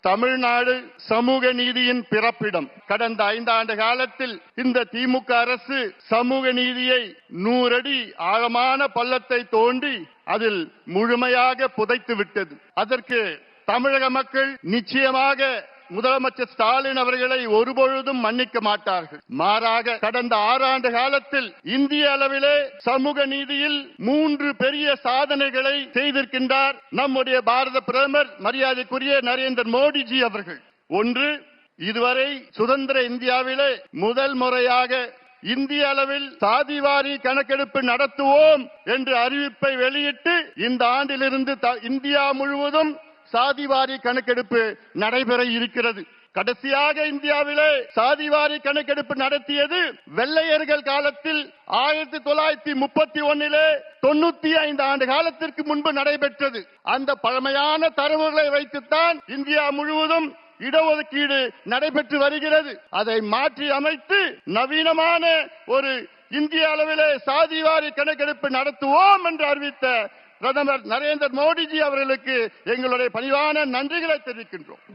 தமிழ்நாடு சமூக நீதியின் பிறப்பிடம். கடந்த 5 ஆண்டு காலத்தில் இந்த திமுக அரசு சமூக நீதியை 100 அடி ஆழமான பள்ளத்தை தோண்டி அதில் முழுமையாக புதைத்து விட்டது. அதற்கு தமிழக மக்கள் நிச்சயமாக முதலமைச்சர் ஸ்டாலின் அவர்களை ஒருபொழுதும் மன்னிக்க மாட்டார்கள். மாறாக கடந்த 6 ஆண்டு காலத்தில் இந்திய அளவிலே சமூக நீதியில் 3 பெரிய சாதனைகளை செய்திருக்கின்றார் நம்முடைய பாரத பிரதமர் மரியாதைக்குரிய நரேந்திர மோடிஜி அவர்கள். ஒன்று, இதுவரை சுதந்திர இந்தியாவிலே முதல் முறையாக இந்திய அளவில் சாதிவாரி கணக்கெடுப்பு நடத்துவோம் என்று அறிவிப்பை வெளியிட்டு இந்த ஆண்டிலிருந்து இந்தியா முழுவதும் சாதிவாரி கணக்கெடுப்பு நடைபெற இருக்கிறது. கடைசியாக இந்தியாவிலே சாதிவாரி கணக்கெடுப்பு நடத்தியது வெள்ளையர்கள் காலத்தில் 1931 95 ஆண்டு காலத்திற்கு முன்பு நடைபெற்றது. அந்த பழமையான தரவுகளை வைத்துத்தான் இந்தியா முழுவதும் இடஒதுக்கீடு நடைபெற்று வருகிறது. அதை மாற்றி அமைத்து நவீனமான ஒரு இந்திய அளவிலே சாதிவாரி கணக்கெடுப்பு நடத்துவோம் என்று அறிவித்த பிரதமர் நரேந்திர மோடிஜி அவர்களுக்கு எங்களுடைய பணிவான நன்றிகளை தெரிவிக்கின்றோம்.